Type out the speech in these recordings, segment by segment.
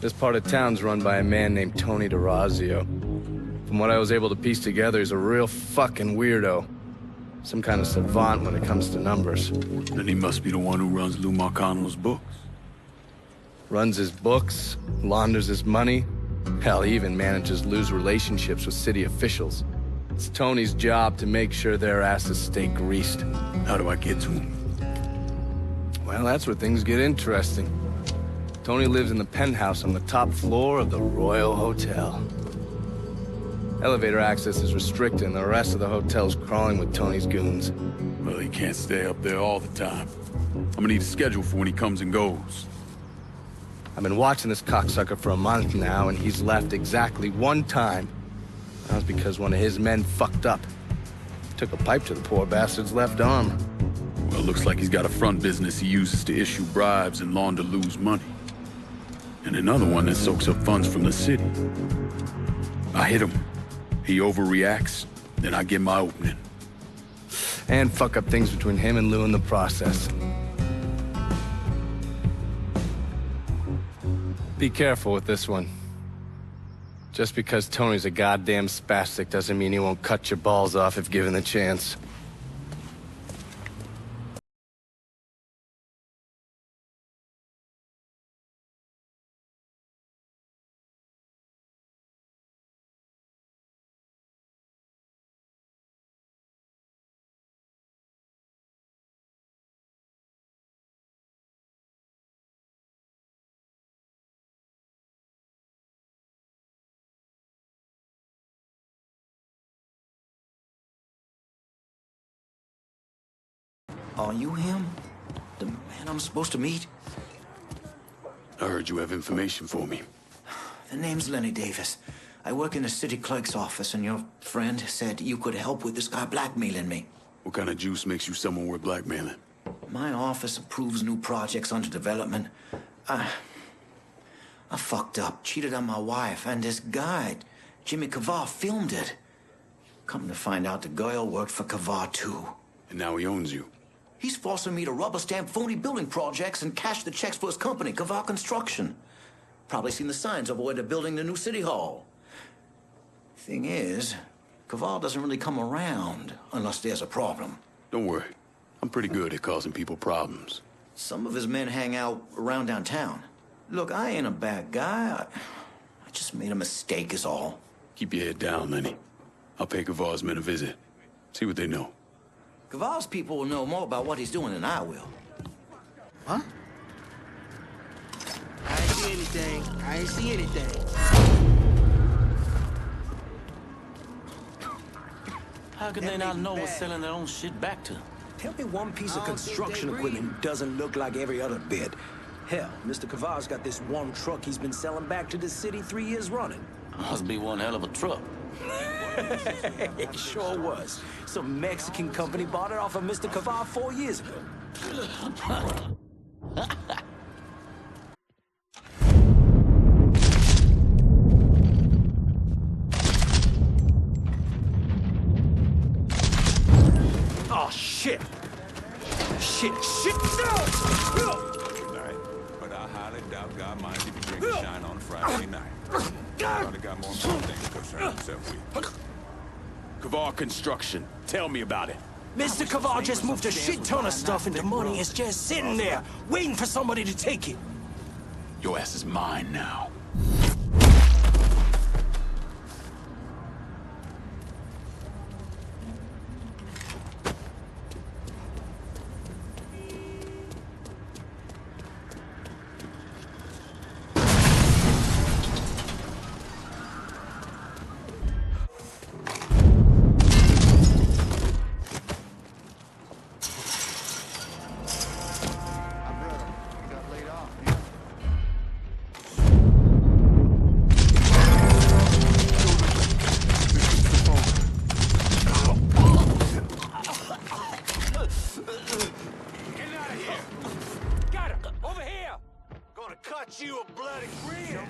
This part of town's run by a man named Tony DeRazio. From what I was able to piece together, he's a real fucking weirdo. Some kind of savant when it comes to numbers. Then he must be the one who runs Lou Marcano's books. Runs his books, launders his money. Hell, he even manages Lou's relationships with city officials. It's Tony's job to make sure their asses stay greased. How do I get to him? Well, that's where things get interesting. Tony lives in the penthouse on the top floor of the Royal Hotel. Elevator access is restricted and the rest of the hotel's crawling with Tony's goons. Well, he can't stay up there all the time. I'm gonna need a schedule for when he comes and goes. I've been watching this cocksucker for a month now, and he's left exactly one time. That was because one of his men fucked up. Took a pipe to the poor bastard's left arm. Well, it looks like he's got a front business he uses to issue bribes and launder Lou's money. And another one that soaks up funds from the city. I hit him. He overreacts, then I get my opening. And fuck up things between him and Lou in the process. Be careful with this one. Just because Tony's a goddamn spastic doesn't mean he won't cut your balls off if given the chance. Are you him? The man I'm supposed to meet? I heard you have information for me. The name's Lenny Davis. I work in the city clerk's office, and your friend said you could help with this guy blackmailing me. What kind of juice makes you someone worth blackmailing? My office approves new projects under development. I fucked up, cheated on my wife, and this guy, Jimmy Kavar, filmed it. Come to find out, the girl worked for Kavar, too. And now he owns you. He's forcing me to rubber stamp phony building projects and cash the checks for his company, Kavar Construction. Probably seen the signs over where they're building the new city hall. Thing is, Kavar doesn't really come around unless there's a problem. Don't worry. I'm pretty good at causing people problems. Some of his men hang out around downtown. Look, I ain't a bad guy. I just made a mistake is all. Keep your head down, Lenny. I'll pay Kavar's men a visit. See what they know. Kavar's people will know more about what he's doing than I will. Huh? I ain't see anything. I ain't see anything. How can they not know what's selling their own shit back to? Tell me one piece of construction equipment doesn't look like every other bit. Hell, Mr. Kavar's got this one truck he's been selling back to the city 3 years running. Must be one hell of a truck. It sure was. Some Mexican company bought it off of Mr. Kavar 4 years ago. Oh, shit! Shit! No! Tonight, but I highly doubt God minds if you drink and shine on a Friday night. Probably got more important things to concern himself with. Kavar Construction. Tell me about it. Mr. Kavar just moved a shit ton of stuff into money. It's just sitting there, waiting for somebody to take it. Your ass is mine now. You a bloody friend.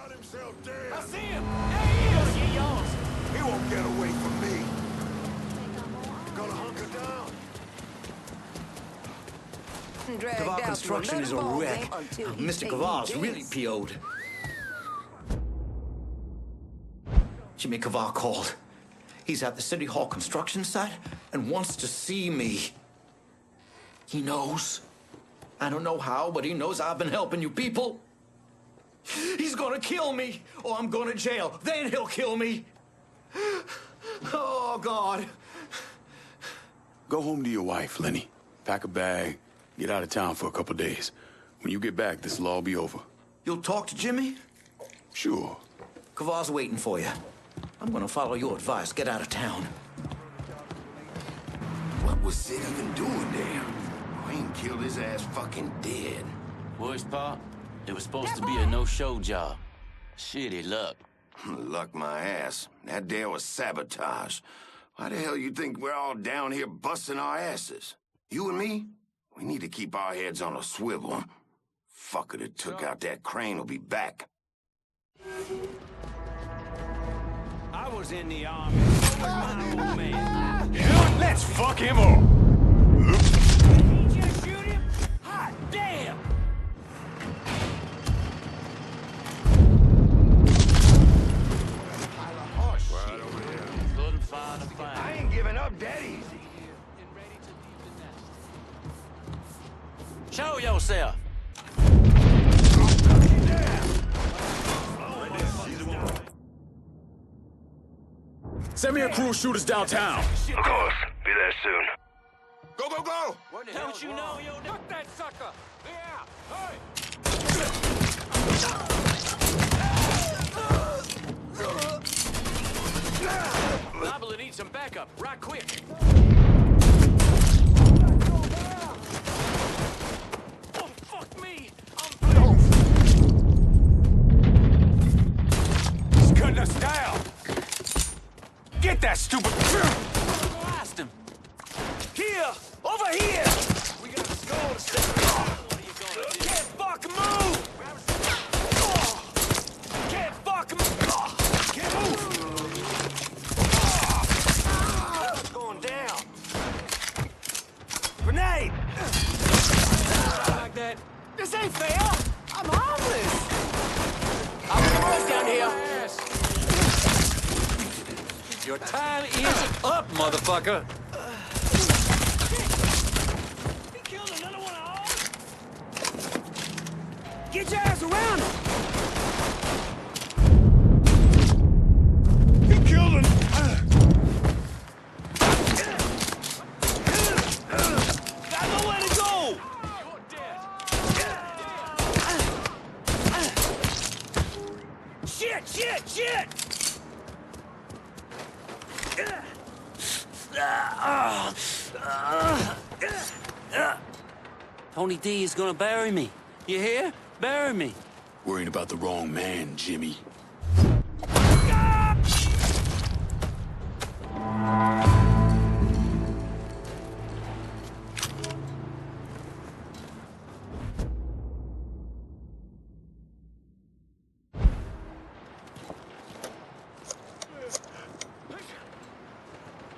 shot himself dead. I see him! There he is! Get yours! He won't get away from me. Gonna hunker down. Kavar Construction is a wreck. Mr. Kavar's really PO'd. Jimmy Kavar called. He's at the City Hall construction site and wants to see me. He knows. I don't know how, but he knows I've been helping you people. He's gonna kill me, or I'm going to jail. Then he'll kill me. Oh, God. Go home to your wife, Lenny. Pack a bag. Get out of town for a couple days. When you get back, this'll all be over. You'll talk to Jimmy? Sure. Kavar's waiting for you. I'm gonna follow your advice. Get out of town. What was Sid even doing there? I ain't killed his ass fucking dead. Worst part? It was supposed to be a no-show job. Shitty luck. Luck my ass. That there was sabotage. Why the hell you think we're all down here busting our asses? You and me? We need to keep our heads on a swivel. Fucker that took out that crane will be back. I was in the army. So was my old man. Yeah, let's fuck him up! Did you just shoot him? Hot damn! Right over here. Couldn't find a fight. I ain't giving up that easy. Show yourself! Send me a crew of shooters downtown. Of course. Be there soon. Go, go, go! Don't you know you're... Fuck that sucker! Yeah! Hey! Liable to need some backup, right quick. Oh, fuck me! He's cutting us down! Get that stupid... Blast him! Here! Over here! We got a score to settle. What are you gonna do? Can't fuck move! Can't fuck move! Can't move! What's going down? Grenade! Like that? This ain't fair! I'm homeless! I'm the boys down here. Your time is up, motherfucker. He killed another one of ours! Get your ass around him! He killed him! Got nowhere to go! Shit, shit, shit! Tony D is gonna bury me. You hear? Bury me. Worrying about the wrong man, Jimmy.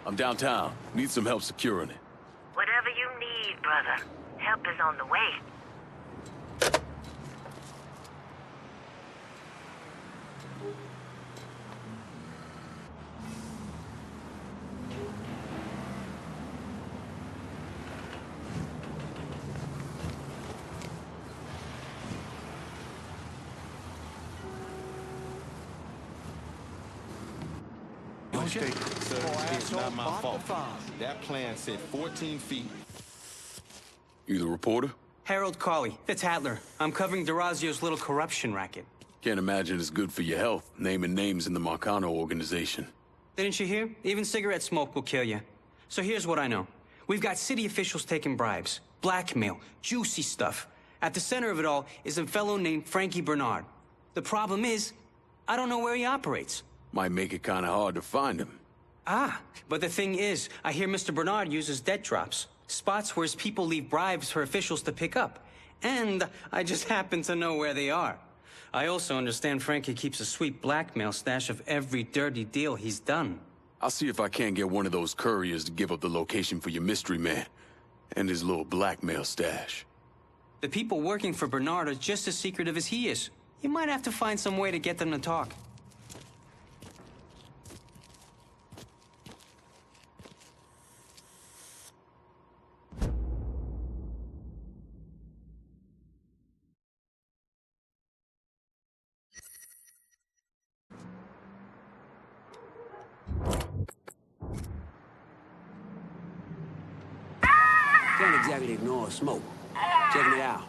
I'm downtown. Need some help securing it. Whatever you need, brother. Help is on the way. Sir, it's not my fault. That plan said 14 feet. You the reporter? Harold Cawley, it's Hatler. I'm covering DeRazio's little corruption racket. Can't imagine it's good for your health, naming names in the Marcano organization. Didn't you hear? Even cigarette smoke will kill you. So here's what I know. We've got city officials taking bribes, blackmail, juicy stuff. At the center of it all is a fellow named Frankie Bernard. The problem is, I don't know where he operates. Might make it kind of hard to find him. Ah, but the thing is, I hear Mr. Bernard uses debt drops. Spots where his people leave bribes for officials to pick up. And I just happen to know where they are. I also understand Frankie keeps a sweet blackmail stash of every dirty deal he's done. I'll see if I can't get one of those couriers to give up the location for your mystery man and his little blackmail stash. The people working for Bernard are just as secretive as he is. You might have to find some way to get them to talk. Can't exactly ignore smoke. Checking it out.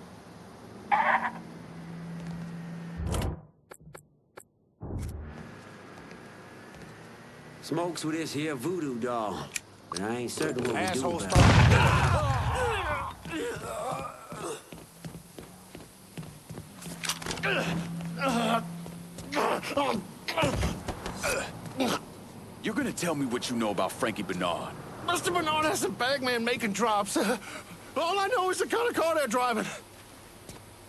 Smokes with this here voodoo doll, but I ain't certain what we do about it. You're gonna tell me what you know about Frankie Bernard? Mr. Bernard has a bagman making drops. All I know is the kind of car they're driving.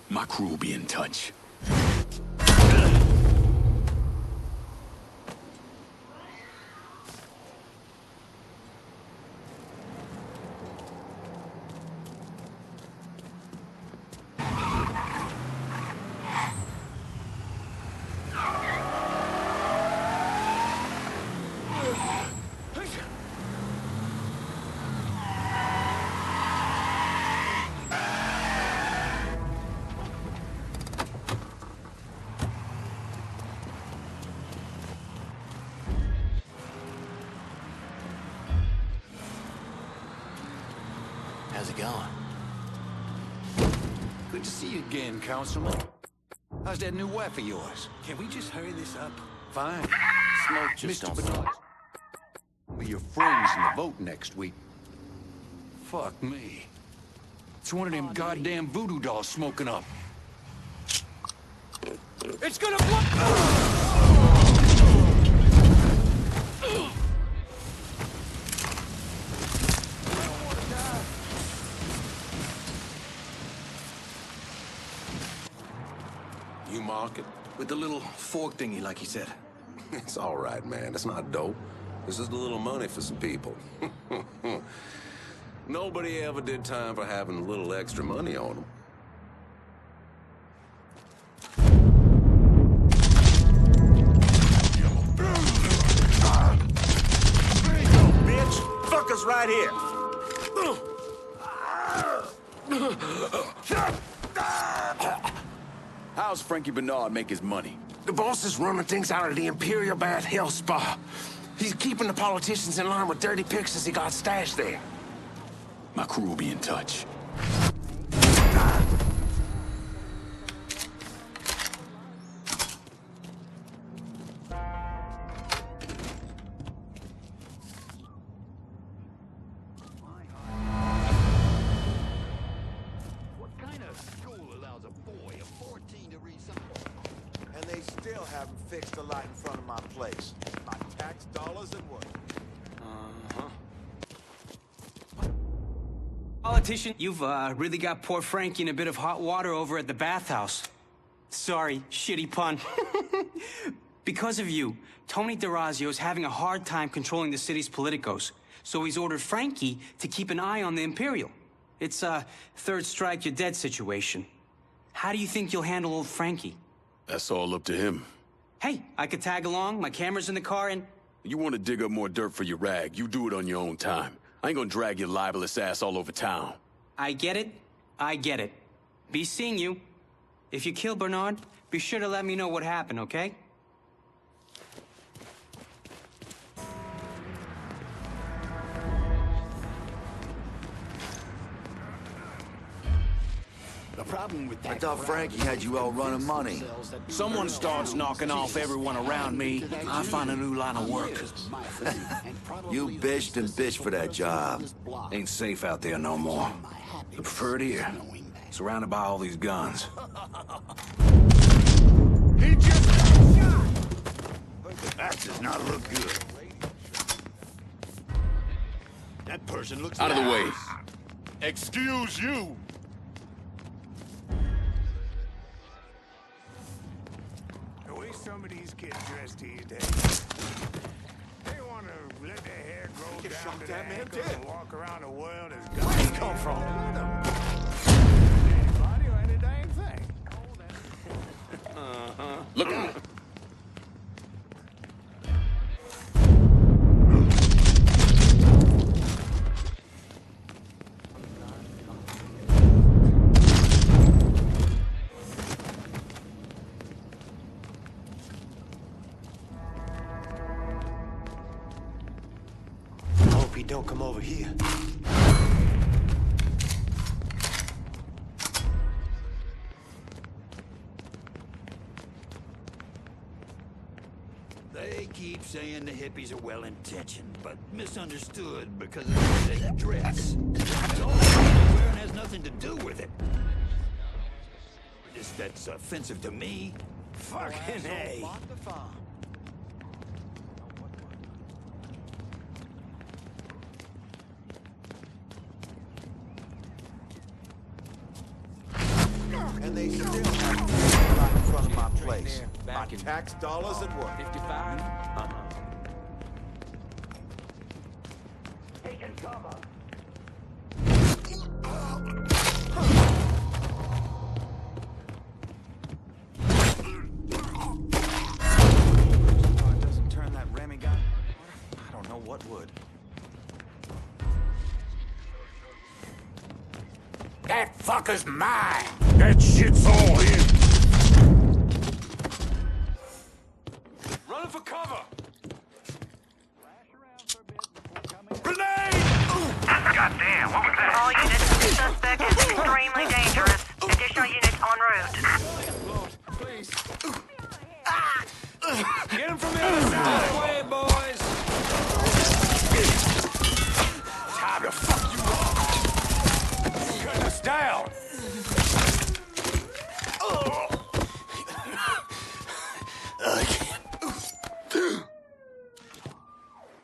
My crew will be in touch. How's it going? Good to see you again, Councilman. How's that new wife of yours? Can we just hurry this up? Fine. Smoke just Mr. don't Bernard. Be your friends in the vote next week. Fuck me. It's one of them goddamn voodoo dolls smoking up. It's gonna You mark it? with the little fork thingy, like he said. It's all right, man. It's not dope. This is a little money for some people. Nobody ever did time for having a little extra money on them. There you go, bitch. Fuckers right here. How's Frankie Bernard make his money? The boss is running things out of the Imperial Bath Health Spa. He's keeping the politicians in line with dirty pictures he got stashed there. My crew will be in touch. What kind of school allows a boy of 14 to read something? And they still haven't fixed the light in front of my place. My tax dollars and what? Politician, you've really got poor Frankie in a bit of hot water over at the bathhouse. Sorry, shitty pun. Because of you, Tony DeRazio is having a hard time controlling the city's politicos, so he's ordered Frankie to keep an eye on the Imperial. It's a third strike, you're dead situation. How do you think you'll handle old Frankie? That's all up to him. Hey, I could tag along, my camera's in the car, and... You want to dig up more dirt for your rag, you do it on your own time. I ain't gonna drag your libelous ass all over town. I get it. I get it. Be seeing you. If you kill Bernard, be sure to let me know what happened, okay? The problem with that I thought Frankie had you all running money. Someone starts knocking off everyone around me, I find a new line of work. You bitched and bitched for that job. Ain't safe out there no more. I prefer it here, surrounded by all these guns. He just got shot! That does not look good. That person looks Out of the way. Excuse you. some of these kids dress these days? They want to let their hair grow down to their ankles and walk around the world as God. Where'd he come from? Anybody or any dang thing. Look out! Hope he don't come over here. They keep saying the hippies are well-intentioned, but misunderstood because of the way they dress. And all they're wearing has nothing to do with it. Just that's offensive to me. Fucking A. And they still have fixed right in front of my place. My tax dollars at work. 55? Taking cover. It doesn't turn that Remy guy. I don't know what would. That fucker's mine! That shit's all in! Running for cover! Grenade! Goddamn, what was that? All units, the suspect is extremely dangerous. Additional units en route. Please. Get him from the other side! Away, boys! Time to fuck you up! Cut us down!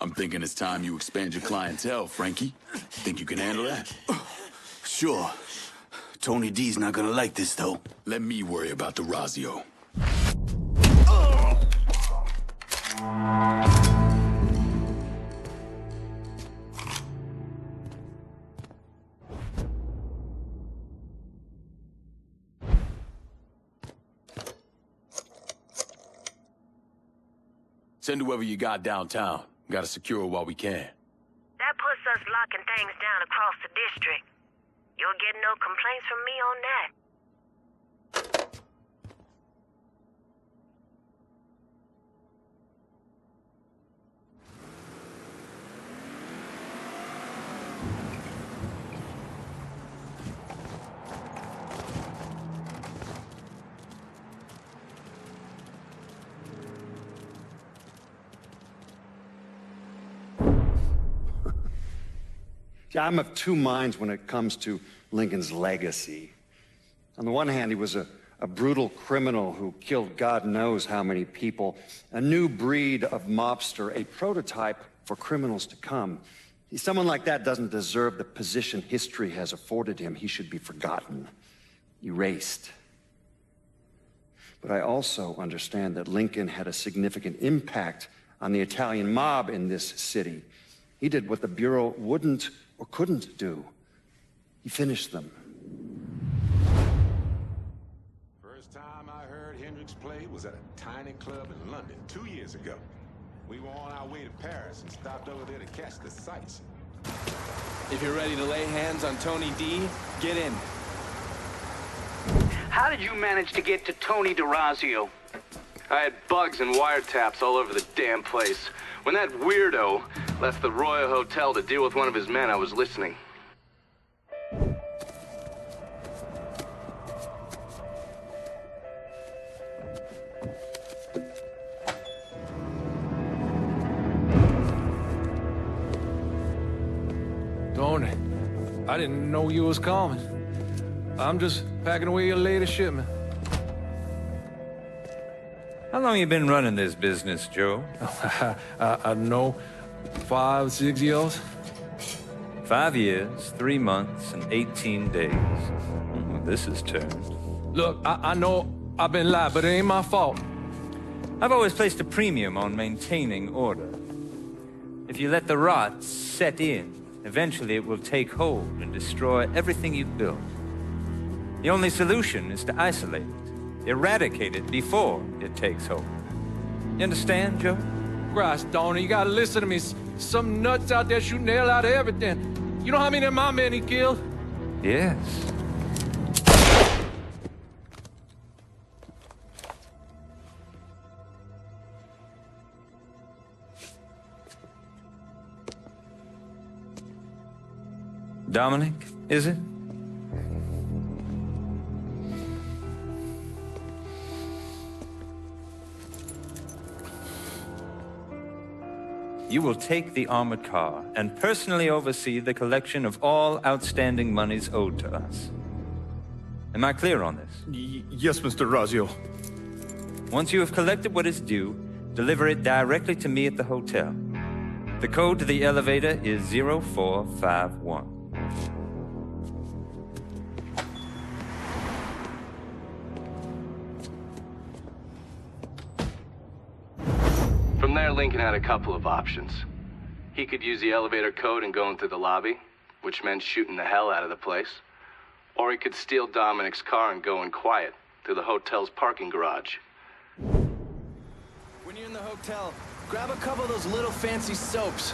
I'm thinking it's time you expand your clientele, Frankie. Think you can handle that? Sure. Tony D's not gonna like this, though. Let me worry about the Razio. Send whoever you got downtown. Gotta secure it while we can. That puts us locking things down across the district. You'll get no complaints from me on that. I'm of two minds when it comes to Lincoln's legacy. On the one hand, he was a brutal criminal who killed God knows how many people, a new breed of mobster, a prototype for criminals to come. Someone like that doesn't deserve the position history has afforded him. He should be forgotten, erased. But I also understand that Lincoln had a significant impact on the Italian mob in this city. He did what the Bureau wouldn't or couldn't do. He finished them. First time I heard Hendrix play was at a tiny club in London 2 years ago. We were on our way to Paris and stopped over there to catch the sights. If you're ready to lay hands on Tony D, get in. How did you manage to get to Tony DeRazio? I had bugs and wiretaps all over the damn place. When that weirdo left the Royal Hotel to deal with one of his men, I was listening. Tony, I didn't know you was coming. I'm just packing away your latest shipment. How long you been running this business, Joe? I don't know, 5, 6 years? 5 years, 3 months, and 18 days. Well, this is turned. Look, I know I've been lied, but it ain't my fault. I've always placed a premium on maintaining order. If you let the rot set in, eventually it will take hold and destroy everything you've built. The only solution is to isolate it, eradicate it before it takes hold. You understand, Joe? Christ, Tony, you gotta listen to me. Some nuts out there shooting the hell out of everything. You know how many of my men he killed? Yes. Dominic, is it? You will take the armored car and personally oversee the collection of all outstanding monies owed to us. Am I clear on this? Yes, Mr. Razio. Once you have collected what is due, deliver it directly to me at the hotel. The code to the elevator is 0451. From there, Lincoln had a couple of options. He could use the elevator code and go into the lobby, which meant shooting the hell out of the place. Or he could steal Dominic's car and go in quiet through the hotel's parking garage. When you're in the hotel, grab a couple of those little fancy soaps.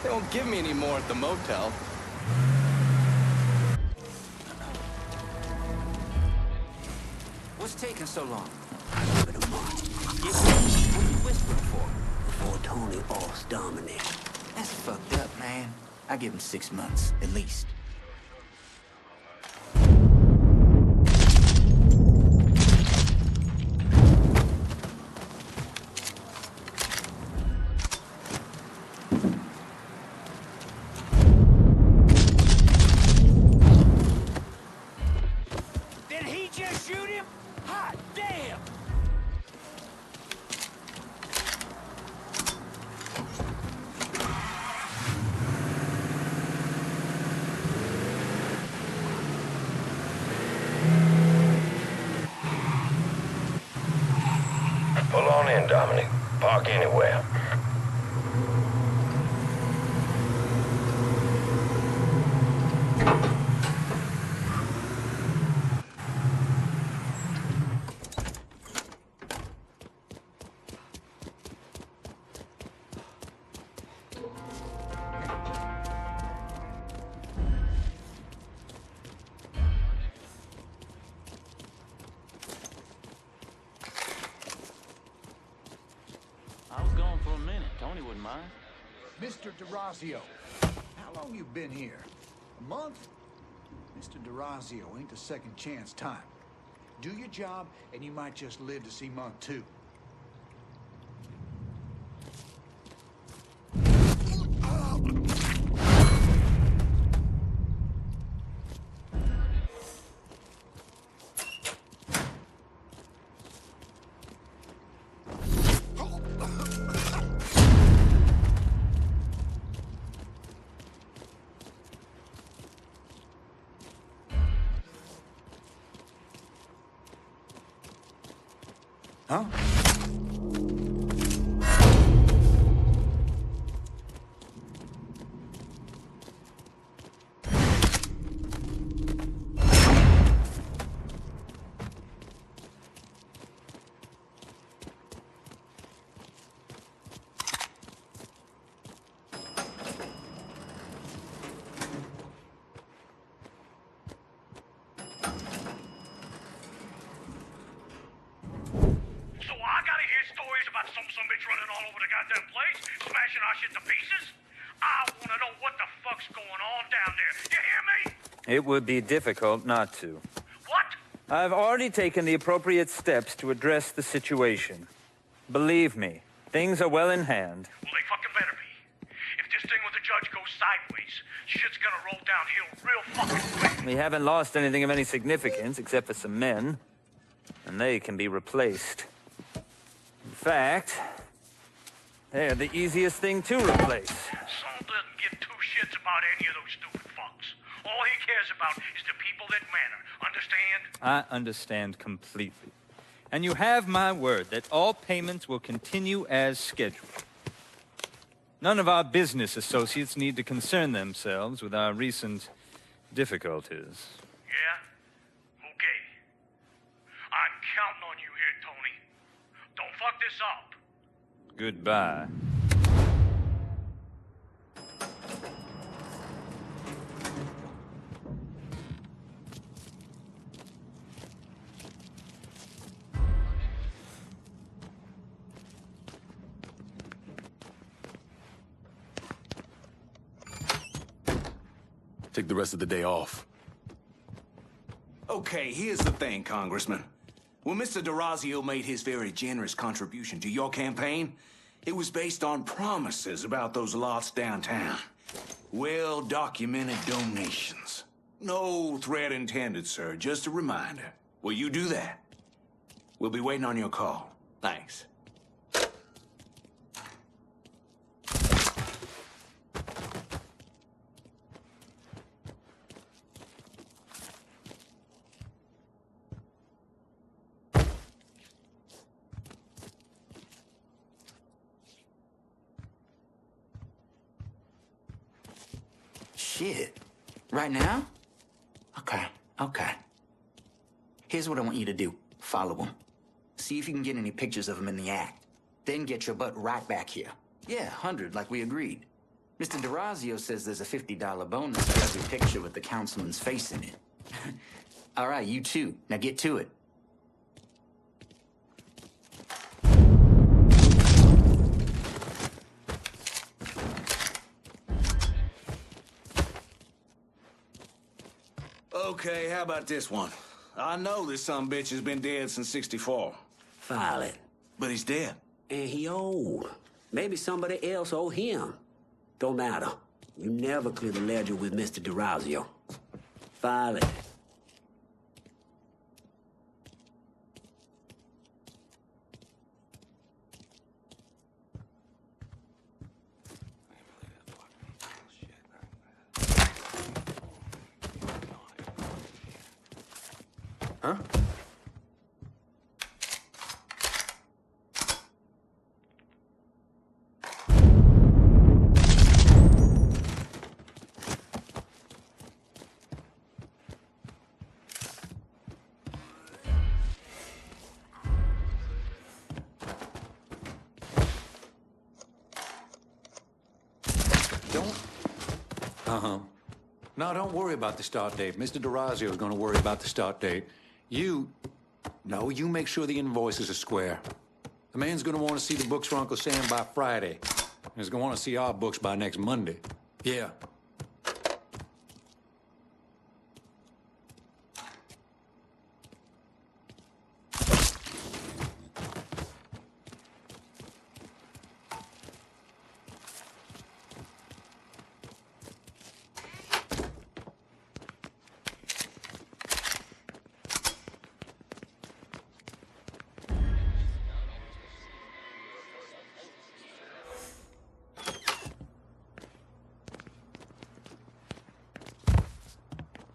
They won't give me any more at the motel. What's taking so long? Give it a month. What are you whispering for? Before Tony offs Dominic. That's fucked up, man. I give him 6 months, at least. Did he just shoot him? Hot damn! Pull on in, Dominic. Park anywhere. I was gone for a minute. Tony wouldn't mind. Mr. DeRazio, how long you been here? A month? Mr. DeRazio ain't the second chance time. Do your job, and you might just live to see month 2. Huh? Some bitch running all over the goddamn place, smashing our shit to pieces. I want to know what the fuck's going on down there. You hear me? It would be difficult not to. What? I've already taken the appropriate steps to address the situation. Believe me, things are well in hand. Well, they fucking better be. If this thing with the judge goes sideways, shit's gonna roll downhill real fucking quick. We haven't lost anything of any significance except for some men, and they can be replaced. In fact, they're the easiest thing to replace. Saul doesn't give two shits about any of those stupid fucks. All he cares about is the people that matter. Understand? I understand completely. And you have my word that all payments will continue as scheduled. None of our business associates need to concern themselves with our recent difficulties. Yeah? Okay. I'm counting on you here, Tony. Don't fuck this up. Goodbye. Take the rest of the day off. Okay, here's the thing, Congressman. When Mr. DeRazio made his very generous contribution to your campaign, it was based on promises about those lots downtown. Well-documented donations. No threat intended, sir. Just a reminder. Will you do that? We'll be waiting on your call. Thanks. Shit. Right now? Okay. Here's what I want you to do. Follow him. See if you can get any pictures of him in the act. Then get your butt right back here. Yeah, 100, like we agreed. Mr. DeRazio says there's a $50 bonus for every picture with the councilman's face in it. All right, you too. Now get to it. Okay, how about this one? I know this sumbitch has been dead since '64. File it. But he's dead. And he old. Maybe somebody else owe him. Don't matter. You never clear the ledger with Mr. DeRazio. File it. Huh? No, don't worry about the start date. Mr. DeRazio is going to worry about the start date. You make sure the invoices are square. The man's going to want to see the books for Uncle Sam by Friday. He's going to want to see our books by next Monday. Yeah.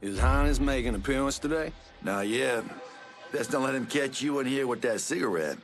Is Hines making an appearance today? Not yet. Best don't let him catch you in here with that cigarette.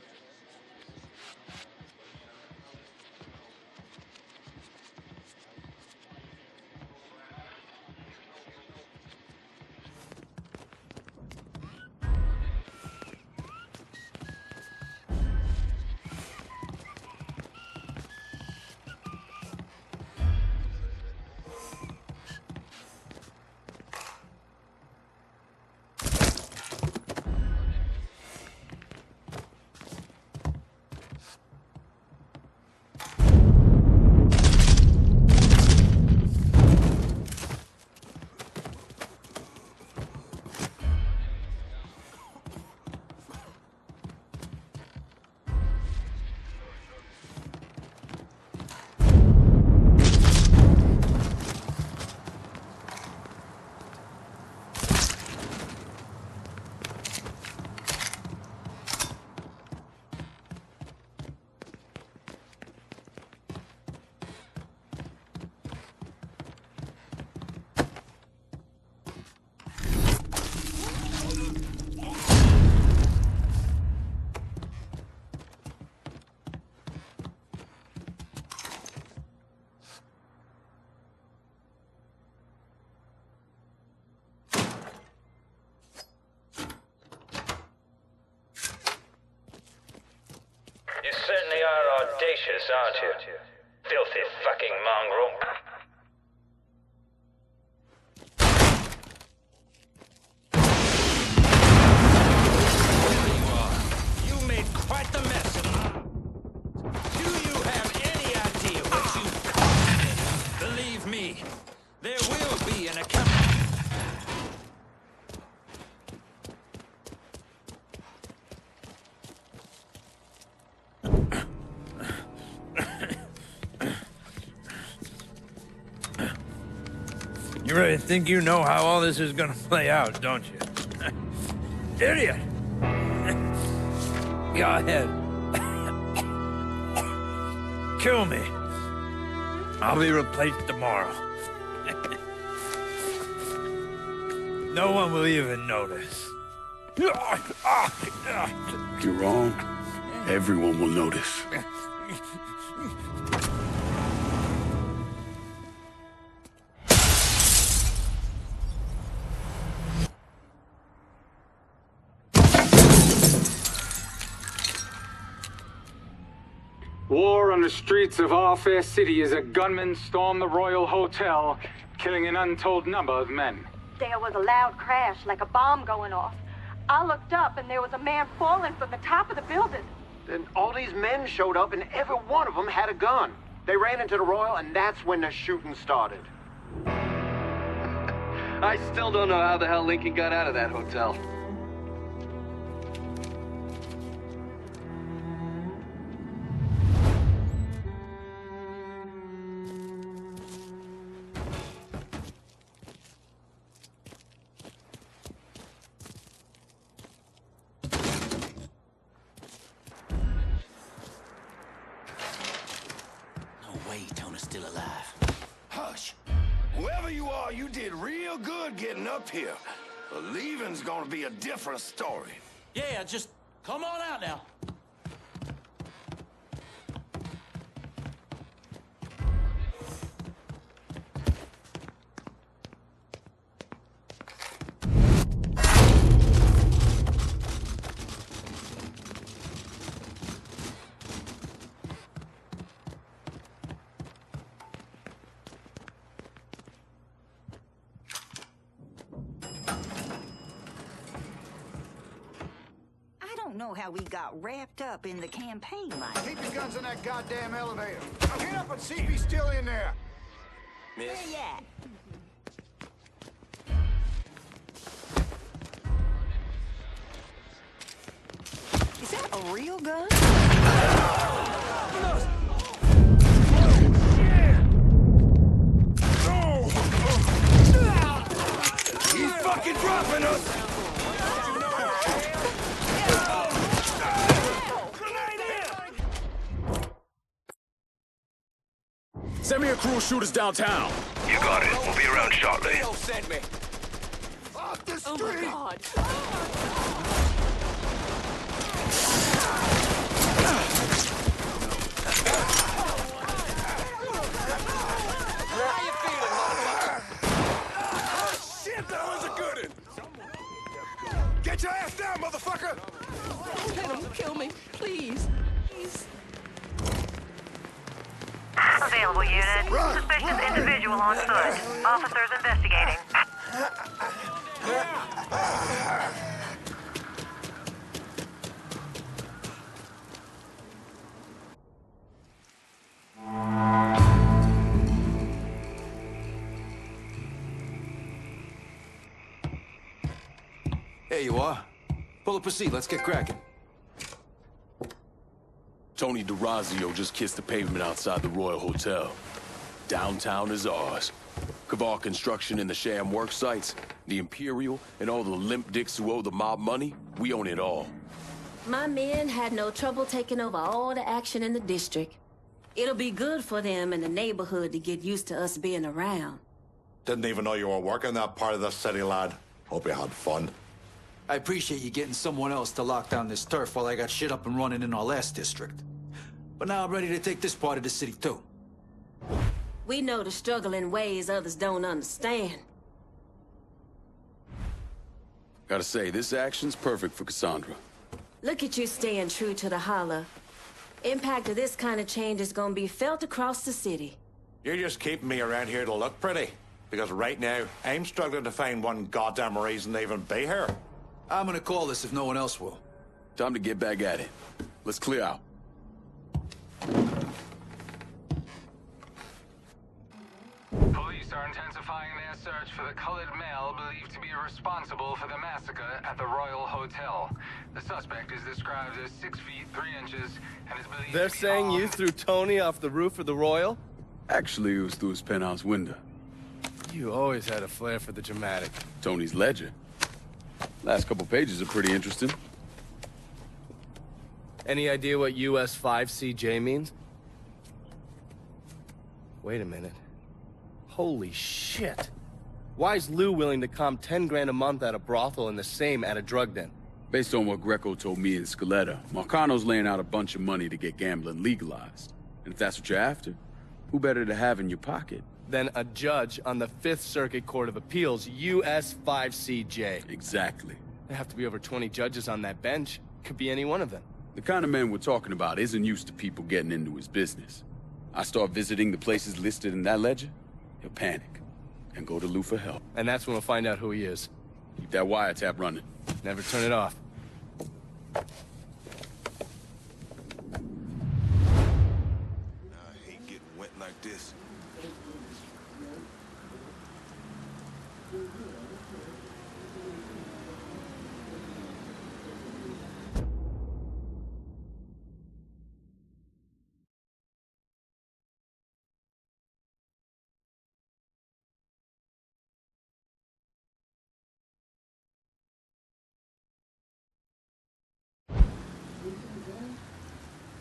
audacious, aren't you? Filthy fucking mongrel. You made quite the mess of it. Do you have any idea what you've caused? Believe me, there will be an account. You really think you know how all this is gonna play out, don't you? Idiot! Go ahead. Kill me. I'll be replaced tomorrow. No one will even notice. You're wrong. Everyone will notice. War on the streets of our fair city as a gunman stormed the Royal Hotel, killing an untold number of men. There was a loud crash, like a bomb going off. I looked up and there was a man falling from the top of the building. Then all these men showed up and every one of them had a gun. They ran into the Royal and that's when the shooting started. I still don't know how the hell Lincoln got out of that hotel. Still alive. Hush. Whoever you are, you did real good getting up here. But leaving's gonna be a different story. Yeah, just come on out now. Know how we got wrapped up in the campaign line. Keep your guns in that goddamn elevator. Now get up and see if he's still in there. Miss. Where you at? Is that a real gun? He's fucking dropping us! Send me a crew of shooters downtown. You got it. We'll be around shortly. Send me. Off the street! Oh my God. How you feeling, motherfucker? Oh, shit, that was a good one. Get your ass down, motherfucker! Don't let him kill me, please. Please. Available unit. Suspicious individual on foot. Officers investigating. There you are. Pull up a seat. Let's get cracking. Tony DeRazio just kissed the pavement outside the Royal Hotel. Downtown is ours. Caval Construction and the sham work sites, the Imperial, and all the limp dicks who owe the mob money, we own it all. My men had no trouble taking over all the action in the district. It'll be good for them in the neighborhood to get used to us being around. Didn't even know you were working that part of the city, lad. Hope you had fun. I appreciate you getting someone else to lock down this turf while I got shit up and running in our last district. But now I'm ready to take this part of the city, too. We know the struggle in ways others don't understand. Gotta say, this action's perfect for Cassandra. Look at you staying true to the holler. Impact of this kind of change is gonna be felt across the city. You're just keeping me around here to look pretty. Because right now, I'm struggling to find one goddamn reason to even be here. I'm gonna call this if no one else will. Time to get back at it. Let's clear out. Police are intensifying their search for the colored male believed to be responsible for the massacre at the Royal Hotel. The suspect is described as 6 feet 3 inches and is believed They're to be saying you armed. threw Tony off the roof of the Royal? Actually, it was through his penthouse window. You always had a flair for the dramatic. Tony's ledger. Last couple pages are pretty interesting. Any idea what US 5CJ means? Wait a minute. Holy shit. Why is Lou willing to comp 10 grand a month at a brothel and the same at a drug den? Based on what Greco told me and Scaletta, Marcano's laying out a bunch of money to get gambling legalized. And if that's what you're after, who better to have in your pocket? Then a judge on the 5th Circuit Court of Appeals, US 5CJ. Exactly. There have to be over 20 judges on that bench. Could be any one of them. The kind of man we're talking about isn't used to people getting into his business. I start visiting the places listed in that ledger, he'll panic and go to Lou for help. And that's when we'll find out who he is. Keep that wiretap running. Never turn it off. I hate getting wet like this.